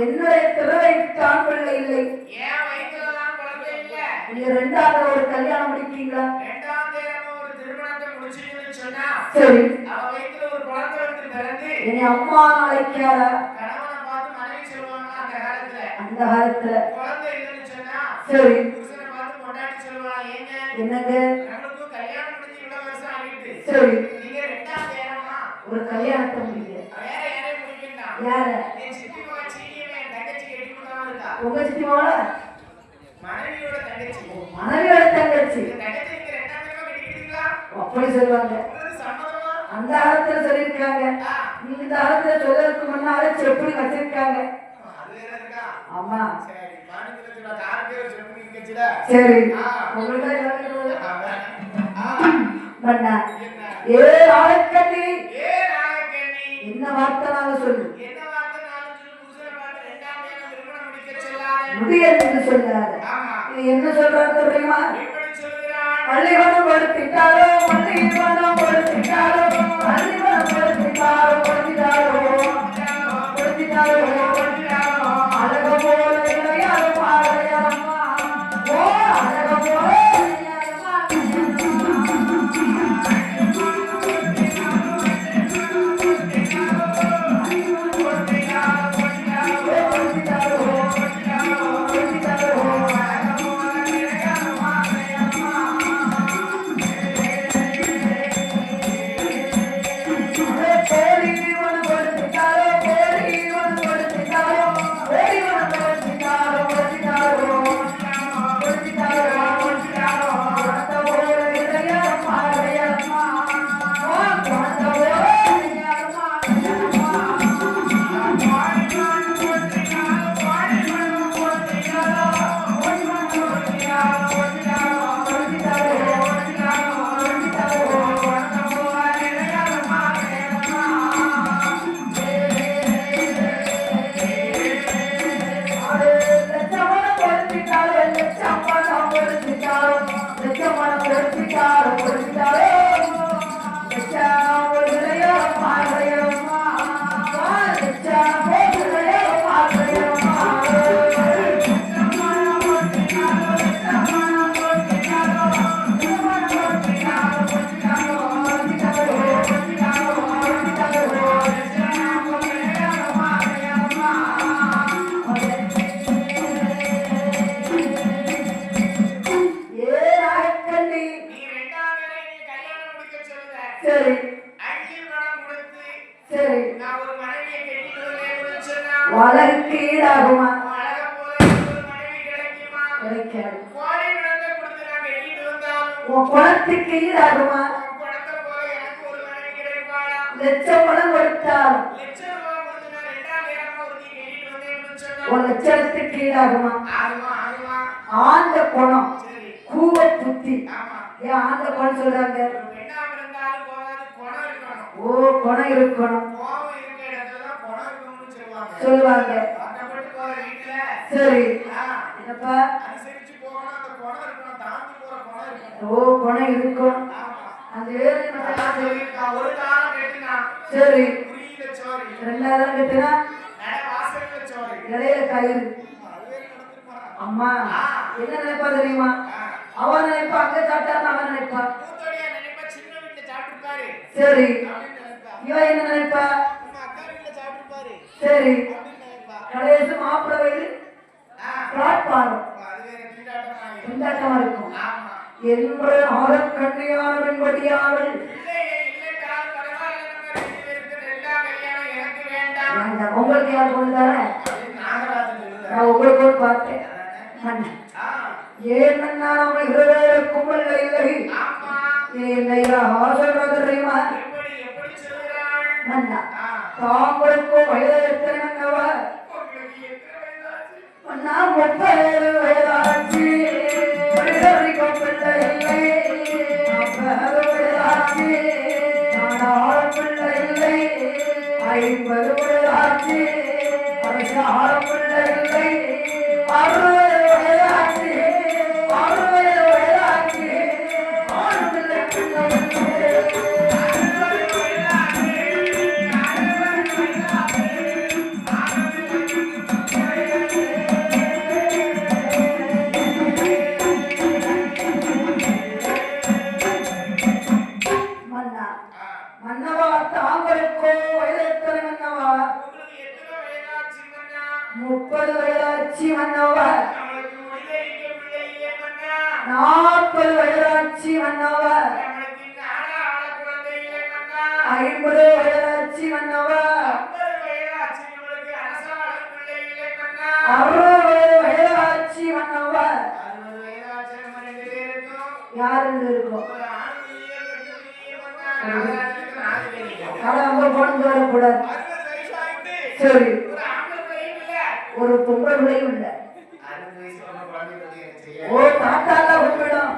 என்னுடைய திருவயிற்றான் பிள்ளை இல்லை. நீங்க ரெண்டாவது ஒரு கல்யாணம் முடிப்பீங்களா? சரி, என்னை அம்மா அழைக்காத அந்த காலத்துல. சரி, என்னங்க சரி, ஒரு கல்யாணத்தை முடிக்க யார உங்க சித்திமாவோட மனைவியோட தங்கச்சி அப்படி சொல்லுவாங்க. அந்த காலத்துல சொல்லியிருக்காங்க. நீங்க இந்த காலத்துல சொல்றதுக்கு முன்னாலே செப்படி வச்சிருக்காங்க. ஆமா சரி, உங்களுக்கு ஏ ஆளக்கண்ணி என்ன வார்த்தை சொல்லு முடியாது சொல்லாத. என்ன சொல்றாரு தெரியுமா? பள்ளிவனம் கொடுத்துட்டாரோ பள்ளிவனம் கொடுத்துட்டாரோ பள்ளிவனம் கொடுத்துட்டாரோ கொடுத்துட்டாரோ கொடுத்துட்டாரோ அழக போல இளையாரும் பாடையம்மா ஓ அழக போல வளர்க்கு ஈடாகுமா? குணத்துக்கு ஈடாகுமா? லட்சம் பணம் கொடுத்தாலும் லட்சத்துக்கு ஈடாகுமா? ஆந்த குணம் கூவ புத்தி. ஏன் ஆந்த குணம் சொல்றாங்க? ஓ குணம் இருக்கணும் சொல்லுவாங்க. சரி, என்னப்பா ஓ குணம் இருக்கும். அந்த சரி, ரெண்டாவது கேட்டா இடையில கயிறு. அம்மா என்ன நினைப்பா தெரியுமா? அவன் நினைப்பா அங்க சாப்பிட்டாரு, அவன் நினைப்பா. சரி, இவன் என்ன நினைப்பா? சரி, கடைசி மாப்பிள்ளை வயது பிளாட்பாரம் திண்டாட்டமா இருக்கும் என்று ஆரக்கண்ணியாளன் வடியாளன் உங்களுக்கு யார் கொண்டு தர? நான் உங்களுக்கு பார்த்தேன் மன்னா ஏன் மன்னா நம்ம இருவேருக்கும் பிள்ளை இல்லை என்னையா சொல்றது தெரியுமா மன்னா தாங்களுக்கும் வயது எத்தனை மன்னவா மன்னா 30 வயதாச்சு பிள்ளை இல்லை 40 வயதாச்சு பிள்ளை இல்லை 50 வயதாச்சு பிள்ளை இல்லை 60 வயதாச்சு 60 வயதாச்சு பிள்ளை மன்னவா தாங்களுக்கோ வயது எத்தனை மன்னவா 30 வயதாச்சு மன்னவா 40 வயதாச்சு மன்னவா 50 வயதாச்சு மன்னவா 60 வயதாச்சு மன்னவா யாரு இருக்கும் வரக்கூடாது சரி ஒரு பொம்பளை பிள்ளையும் இல்ல ஓ தாத்தால உண்மையிடம்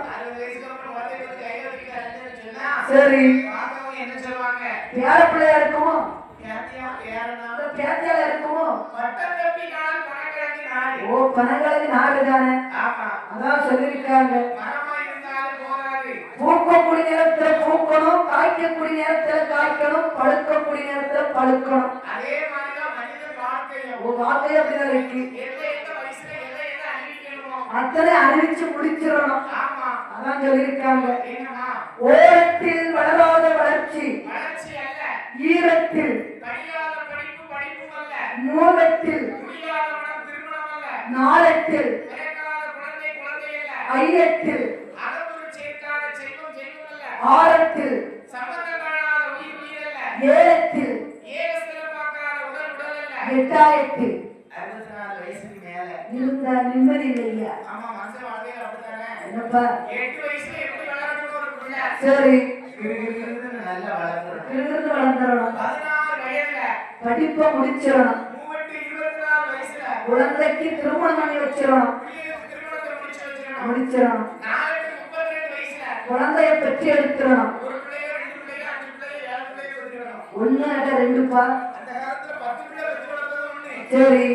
சரி பேர பிள்ளையா இருக்குமோ பேத்தியால இருக்குமோ ஓ பனங்களுக்கு நாடு தானே அதான் சொல்லியிருக்காங்க பூக்கக்கூடிய நேரத்துல பூக்கணும் காய்க்கக்கூடிய நேரத்துல காய்க்கணும் பழுக்கக்கூடிய நேரத்துல பழுக்கணும் அதே மாதிரிதான் மனித வாழ்க்கை அப்படிதான் இருக்கு அத்தனை அறிவிச்சு முடிச்சிடணும் அதான் சொல்லியிருக்காங்க ஓரத்தில் வளராத வளர்ச்சி ஈரத்தில் மூலத்தில் நாளத்தில் ஐயத்தில் ஆரத்தில் ஏழத்தில் எட்டாயிரத்தில் இருந்த நிம்மதி இல்லையா என்னப்பா சரி வளர்ந்துடணும் படிப்பை முடிச்சிடணும் குழந்தைக்கு திருமணம் பண்ணி வச்சிடணும் முடிச்சிடணும் குழந்தைய பெற்று எடுத்துடணும் 1 2பா சரி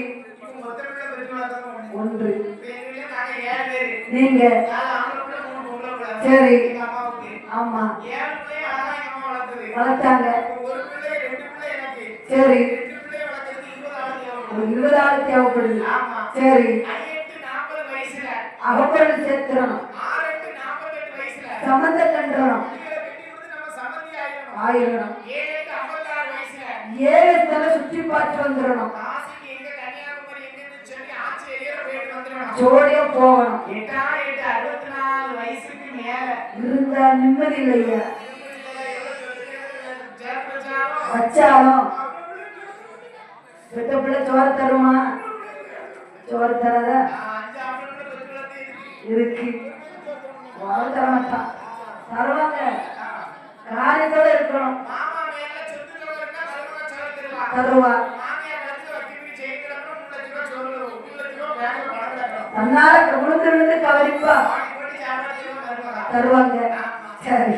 1 நீங்க சரி ஆமா வளர்த்தாங்க சரி 20 ஆள் தேவைப்படுது சரி அவப்பொருள் சேர்த்துடணும் சம்பந்த கண்டனம் ஆயிரணும் 7 தலை சுற்றி பார்த்து வந்துடணும் ஜோடியா போகணும் இருந்தா நிம்மதி இல்லையா வச்சாலும் பெத்த பிள்ளை சோறு தருமா சோறு தராதா இருக்கு தர மாட்டான் தருவாங்க காரியத்தோட இருக்கணும் தருவா தன்னால குடும்பத்திலிருந்து கவனிப்பா தருவாங்க சரி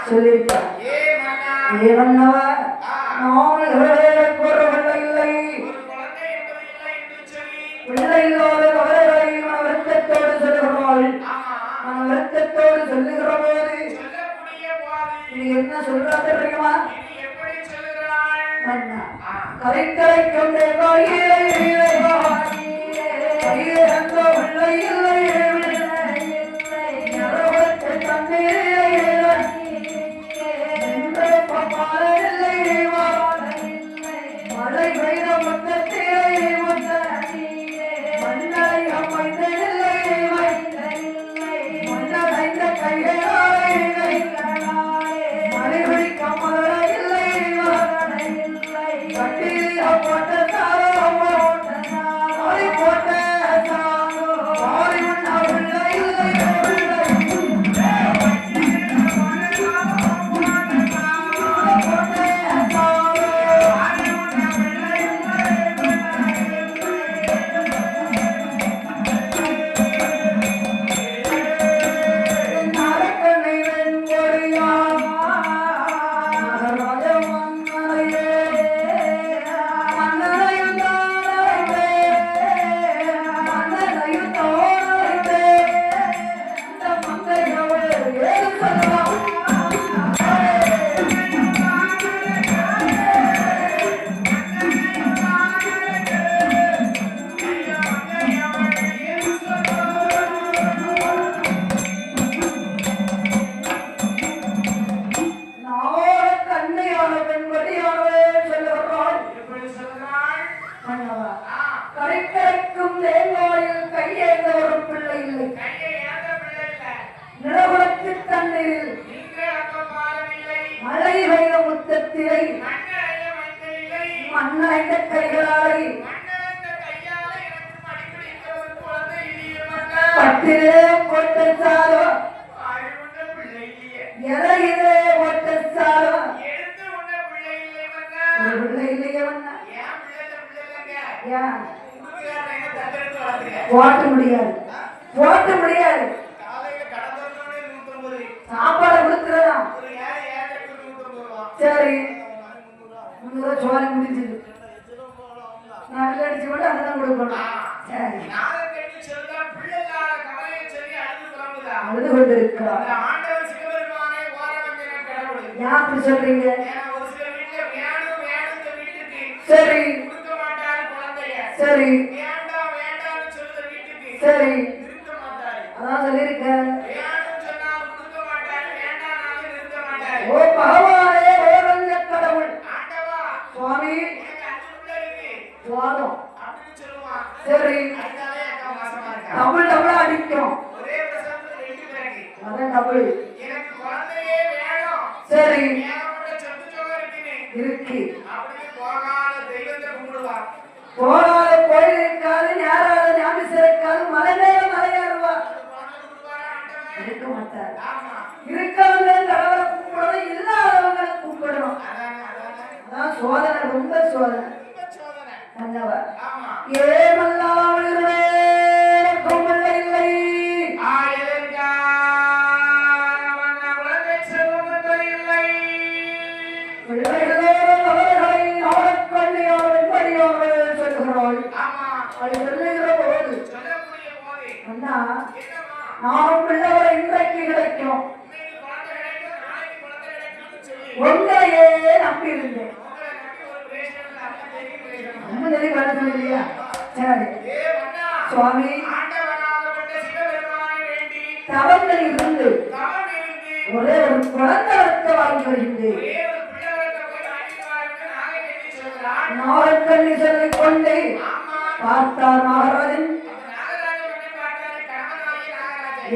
சொல்லிருக்கா ஏவன்னவா நாம கூறவில்லை இல்லை பிள்ளை இல்லாத கவலைகளை வருத்தத்தோடு சொல்லுகிறாள் வருத்தத்தோடு சொல்லுகிற போது நீ என்ன சொல்றா தெரியுமா கரைக்கரை கொண்டே மழை பெய்த மொத்தத்திலே மழை கமல இல்லை மன்னவா கரைக்கரைக்கும் தேங்காயில் கையேந்த ஒரு பிள்ளை இல்லை. நிலவுலத்து தண்ணீரில் மழை பெய்த முத்தத்திலை மண்ணடைந்த கைகளாலை பட்டிலே ஒட்டச்சாலோ எதையிலே ஒட்டச்சாலோ ஒரு பிள்ளை இல்லையே மன்னா. போட்ட முடியாது, போட்ட முடியாது. சாப்பாடு கொடுக்கிறதா சரி 300 சோழி முடிஞ்சது. நல்ல அடிச்சு கூட அதான் கொடுக்கணும். சரி அழுது கொண்டிருக்கிறார். யாரு சொல்றீங்க? சரி சரி சரி அதான் சொல்லியிருக்கேன். ஓ பகவானே ஓரஞ்ச கடவுள் சுவாமி சுவாதம் சரி தமிழ் தமிழா அடிக்கும் அதான் தமிழ் சரி இருக்கு. போனால கோயில் இருக்காது, யாராவது ஞாபகம் இருக்காது, மலை மேல மலையாருவா இருக்க மாட்டார். இருக்கவங்க கடவுளை கூப்பிடணும், இல்லாதவங்க கூப்பிடணும். அதான் சோதனை, ரொம்ப சோதனை. ஏமல்லாமல் இல்லை நானும் பிள்ளைகளை இன்றைக்கு கிடைக்கும் உங்களையே நம்பி இருந்தேன். இல்லையா? சரி சுவாமி தவங்கள் இருந்து ஒரே ஒரு குழந்தை வாங்கி வருகின்றேன். நாகக்கண்ணி சொல்லிக் கொண்டு பார்த்தார் நாகராஜன்.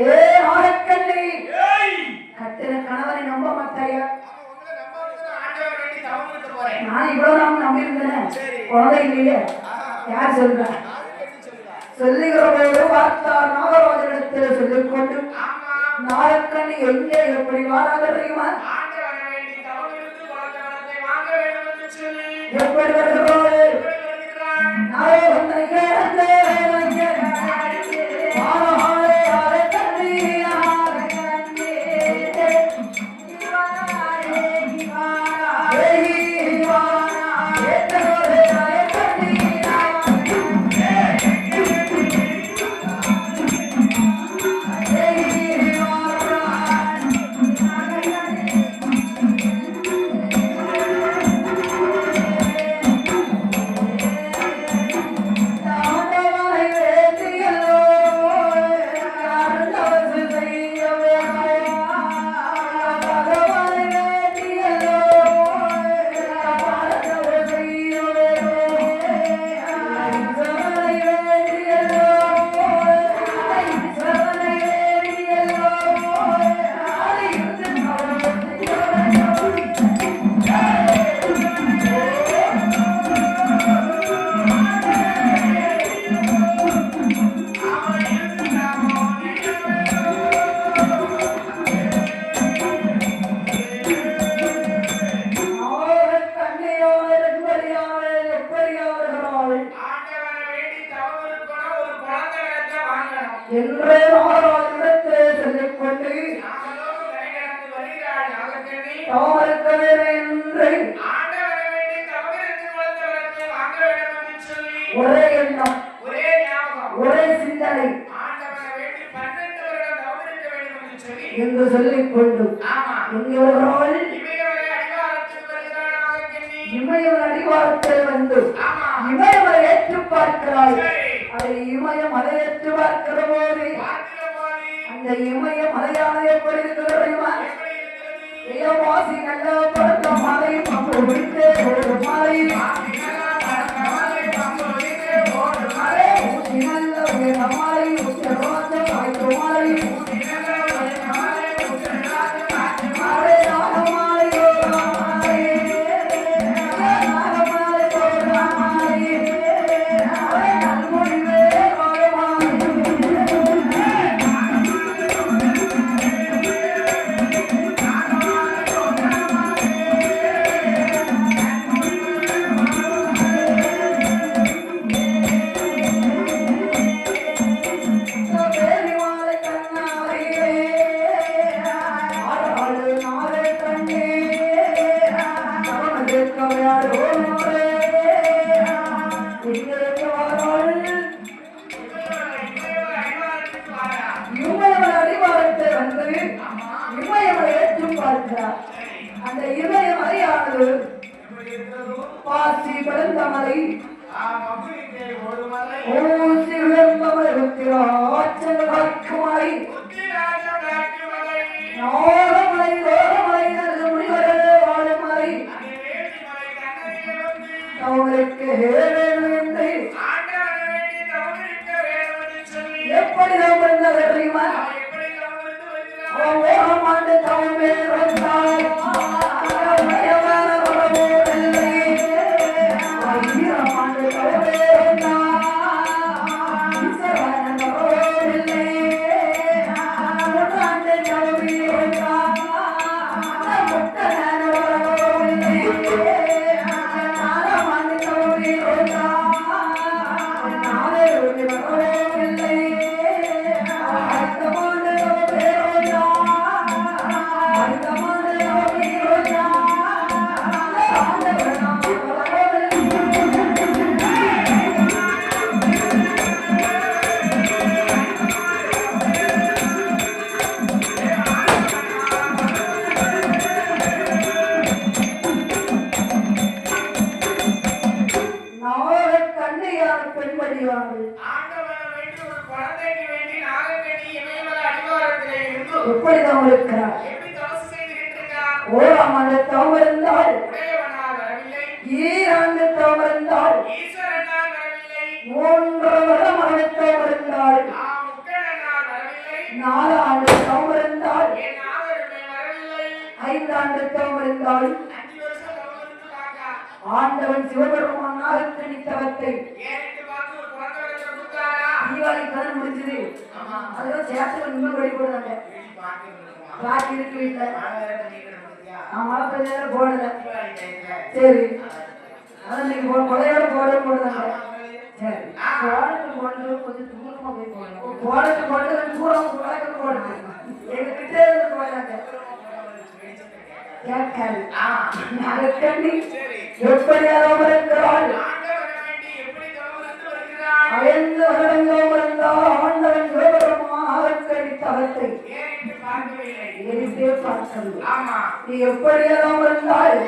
ஏ நாகக்கண்ணி, கட்டின கணவனை நம்ப மாட்டாயா? நான் இவ்வளவு நாம நம்பியிருந்தேன், குழந்தை இல்லையே. யார் சொல்ற? சொல்லுகிற போது பார்த்தார் நாகராஜனிடத்தில் சொல்லிக் கொண்டு நாகக்கண்ணி எங்கே எப்படி வாராக தெரியுமா? எப்படி வருகிறோம்? ஒரே எண்ணம், ஒரே சிந்தனை என்று சொல்லிக் கொண்டு இங்கே வருகிறவள் இமயவன் அடிவாரத்தில் வந்து இமயவரை ஏற்று பார்க்கிறாள். அதை இமயம் அதை ஏற்று பார்க்கிற போது அந்த இமய மலையான எப்படி இருக்கிறது? வாசி நல்ல பழக்க மலை மலை அடிவாரத்தை வந்து இமயமலை ஏற்றும் பார்க்கிறார். அந்த இமயமலையானது பாசி படந்த மலை ஊசி விழுந்த மலை நாகமலை ரோகமலை நல்ல முனிவரே வாழும் மலை அவருக்கு என்று எப்படி நாம் வந்தவர் தெரியுமா? ஓரமாண்டு தவமே வந்தால் எப்படிதான் இருக்கிறார்? ஓராம் ஆண்டு தவம் இருந்தால், ஈராண்டு தவம் இருந்தால், 3 வருடம் தவம் இருந்தால், 4 ஆண்டு தவம் இருந்தால், 5 ஆண்டு தவம் இருந்தால், ஆண்டவன் சிவபெருமான் நாகக்கண்ணி தவத்தை தீபாவளி கடன் முடிஞ்சது. அதெல்லாம் சேர்த்து இன்னும் வழிபடுறாங்க. பாக்கி இருக்கு வீட்டுல. மழை பெய்ய போடல. சரி, அதான் நீங்க கொலையோட போடுறாங்க. சரி, போடட்டு போட்டு கொஞ்சம் தூரமா போய் போடணும். போடட்டு போட்டு தூரம் வழக்கு போடுது. எங்க கிட்டே இருந்து போயிடாங்க. கேட்காது. நாகக்கண்ணி எப்படி இருக்கிறாள்? அயர்ந்து வருடங்கள் இருந்தால் ஆண்டவன் சிவபெருமான் தவத்தை எரித்தே பார்க்கணும். நீ எப்படியெல்லாம் இருந்தால்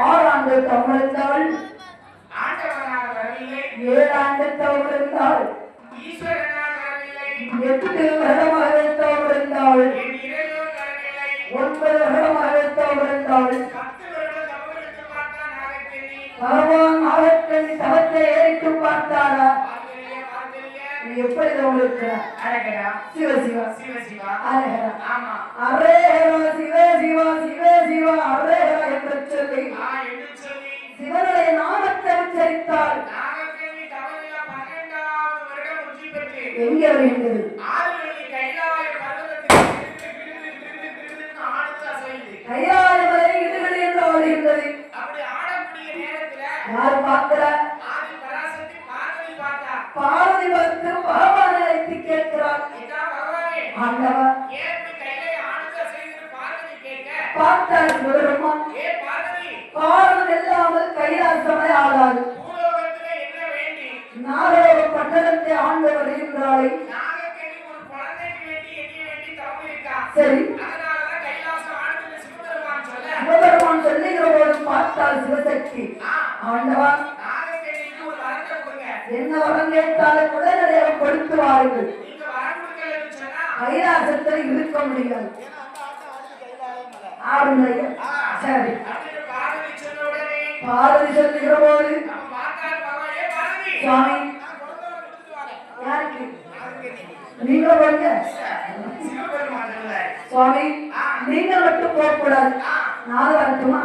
ஆறாண்டு தவறிந்தால் 7 ஆண்டு தவறிந்தால் 8 வருடமாக தவறிந்தால் 9 வருடமாக தவறிந்தால் பகவான் நாகக்கண்ணி தவத்தை ஏறிட்டு பார்த்தாரா? எப்படி சிவ சிவா அரேரா அரேரா சிவ சிவா சிவ சிவா அரேரா என்று சொல்லி சிவனுடைய நாமத்தை உச்சரித்தால் எங்கே வருகின்றது? கையாளமலை இடுகளை என்று ஆடுகின்றது. அப்படி ஆடக்கூடிய நேரத்துல யார் பார்க்கிறா? ஆதி பராசக்தி பார்வதி பார்த்தா. பார்வதி பார்த்து பகவானை அழைத்து கேட்கிறார். பகவானே ஆண்டவா, ஏன் கையிலே ஆனந்த செய்து பார்வதி கேட்க பார்த்தால் சிவபெருமான் ஏ பார்வதி காரணம் இல்லாமல் கைலாசமே ஆளாது. பூலோகத்திலே என்ன வேண்டி நாகலோக பட்டணத்தை ஆண்டு வருகின்றாளே. நாகக்கண்ணி ஒரு குழந்தைக்கு வேண்டி என்ன வேண்டி தவம் இருக்கா. சரி, அதனாலதான் கைலாசம் ஆனந்த சிவபெருமான் சொல்ல சிவபெருமான் சொல்லுகிற போது பார்த்தால் சிவசக்தி ஆண்டவா, நாகக்கண்ணிக்கு ஒரு வரத்தை கொடுங்க. என்ன வரம் கேட்டாலும் உடனடியாக கொடுத்து வாருங்கள். நீங்க வரம் கொடுக்கலன்னு சொன்னா கைலாசத்தில் இருக்க முடியாது. ஆடுங்க. சரி, அப்படின்னு பார்வதி சொன்ன உடனே பார்வதி சொல்லுகிற போது நம்ம பார்த்தால் பகவானே பார்வதி சுவாமி நான் குழந்தை கொடுத்துட்டு வரேன். யாருக்கு? நாகக்கண்ணி நீங்க போங்க. சிவபெருமான் சொல்றாரு. சுவாமி நீங்க மட்டும் போகக்கூடாது, நான் வரட்டுமா?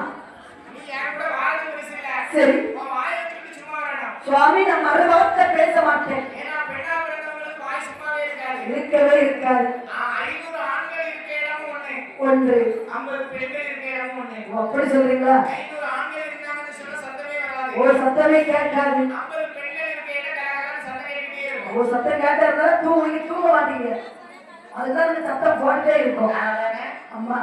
நீ யார் கூட வாழ பேசல. சரி உன் வாயை தூக்கி சும்மா வரணும். சுவாமி, நான் மறுவார்த்தை பேச மாட்டேன். ஏன்னா பெண்ணா பிறந்தவங்களுக்கு வாய் சும்மாவே இருக்காது. இருக்கவே இருக்காது. 500 ஆண்கள் இருக்க இடம் ஒண்ணு, ஒன்று 50 பெண்கள் இருக்க இடம் ஒண்ணு. அப்படி சொல்றீங்களா? 500 ஆண்கள் இருந்தாங்கன்னு சொன்னா சத்தமே வராது. ஒரு சத்தமே கேட்காது. 50 பெண்கள் இருக்க இடம் கலகலன்னு சத்தம் கேட்டுட்டே இருக்கும். ஒரு சத்தம் கேட்டா தூங்க மாட்டீங்க. அதுதான் இந்த சத்தம் போட்டே இருக்கும். அதானே? அம்மா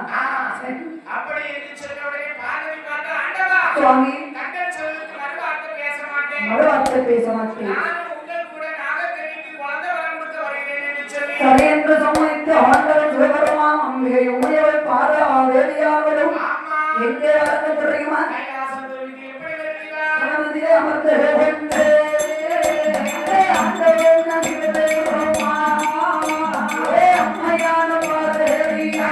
அப்படி என்று சொன்ன உடனே பார்வதி பார்த்தா, ஆண்டவா சுவாமி தங்கள் சொல்லுக்கு மறுவார்த்தை பேச மாட்டேன். மறுவார்த்தை பேச மாட்டேன். நானும் உங்கள் கூட நாகக்கண்ணிக்கு குழந்தை வரம் கொடுக்க வருகிறேன் என்று சொல்லி சரி என்று சம்மதித்து ஆண்டவன் சிவபெருமான் அம்பிகை உமையவள் பாரா வேதியார்களும் ஆமா எங்கே வளர்ந்து தெரியுமா? கைலாசம் வீட்டு எப்படி வருகிறார்? மனதிலே அமர்ந்து கொண்டு ஆண்டவன் நம்பிக்கை அம்மையான பாரேரியா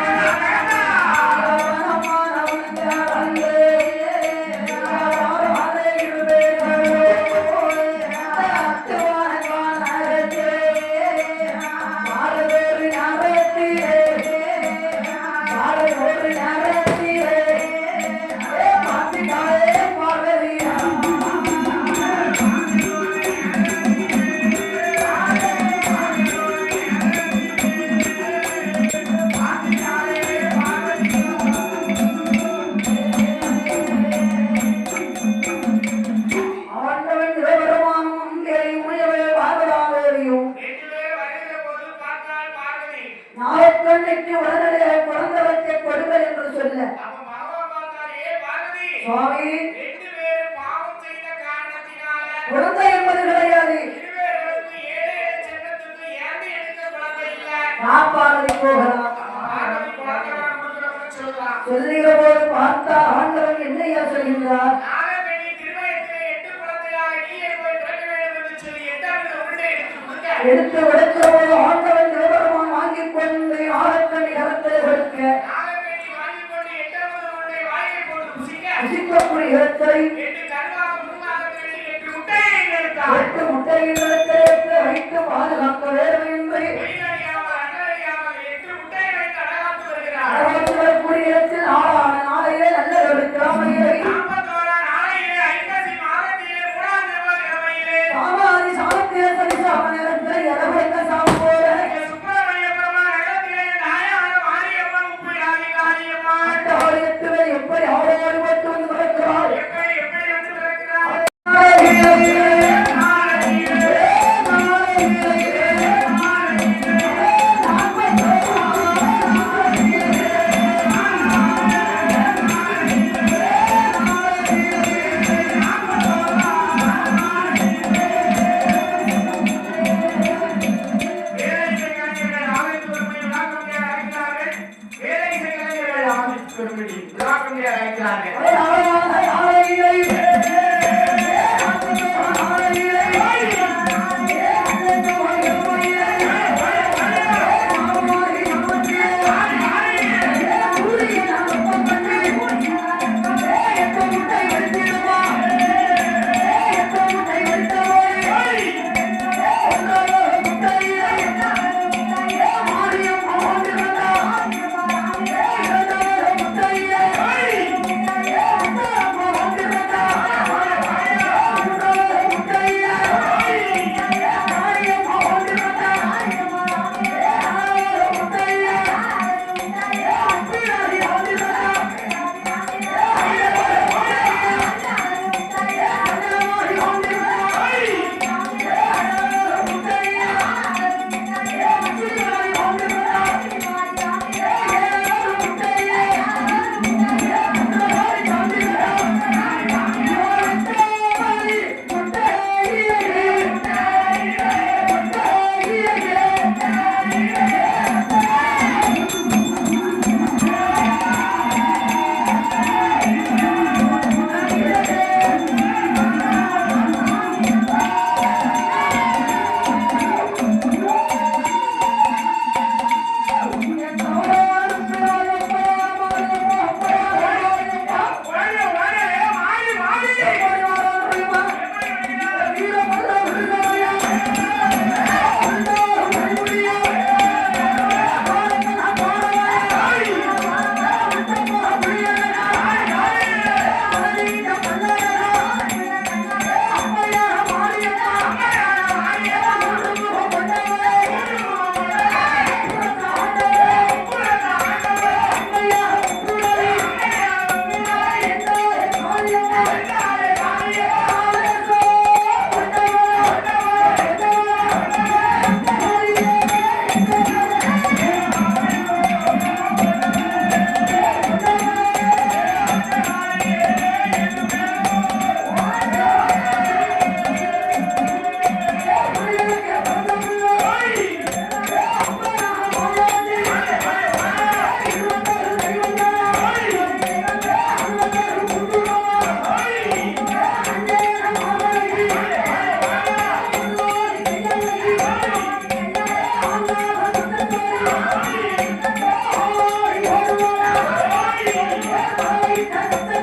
நாயக்கண்ணிக்கு உடனடியாக குழந்தை வைக்க கொடுங்கள் என்று சொல்ல அப்ப பகவான் பார்த்தார், ஏ பார்வதி சுவாமி 2 பேரும் பாவம் செய்த காரணத்தினால குழந்தை என்பது கிடையாது. இருவர்களுக்கு 7 ஜென்மத்துக்கு ஏந்தி எடுக்க குழந்தை இல்ல. நாப்பாறை போகலாம். பார்வதி குழந்தை வரம் கொடுக்கணும்னு சொல்றான். சொல்லுகிற போது பார்த்தா ஆண்டவன் என்னையா சொல்கின்றார்? நாகக்கண்ணி திருமயத்திலே 8 குழந்தையாக நீயே போய் பிறக்க வேண்டும் என்று சொல்லி 8வது உருண்டை எடுத்து கொடுக்க எடுத்து உடைக்கிற போது ஆண்டவன் சிவபெருமான் வாங்கிக் கொண்டு ஆழக்கண்ணி கரத்தில் கொடுக்க நாகக்கண்ணி வாங்கிக் கொண்டு 8வது உருண்டை வாயை போட்டு புசிக்க புசிக்கக்கூடிய இடத்தை 8 கருவாக உருவாகக்கூடிய 8 முட்டையை எடுத்தார். 8 முட்டையில் வைத்து பாதுகாக்க வேண்டும் என்று வெயிலடியாமல் அண்ணடியாமல் 8 முட்டையை வைத்து அடகாத்து வருகிறார். அடகாத்து வரக்கூடிய இடத்தில் ஆளான நாளையிலே நல்ல ஒரு கிழமையிலே 41 நாளையிலே ஐப்பசி மாதத்திலே 3ஆம் செவ்வாய்க்கிழமையிலே சாமாதி சாமத்திய சரிசாம நேரத்தில் இரவு சாமி போல சுப்பிரமணிய பெருமாள் நகரத்திலே நாயான மாரியம்மன் உப்பிடாதி காரியம்மாள் ஆட்டவாடியத்திலே எப்படி ஆவோடு மட்டும் வந்து பிறக்கிறாள். எப்படி வந்து பிறக்கிறார்?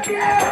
Yeah.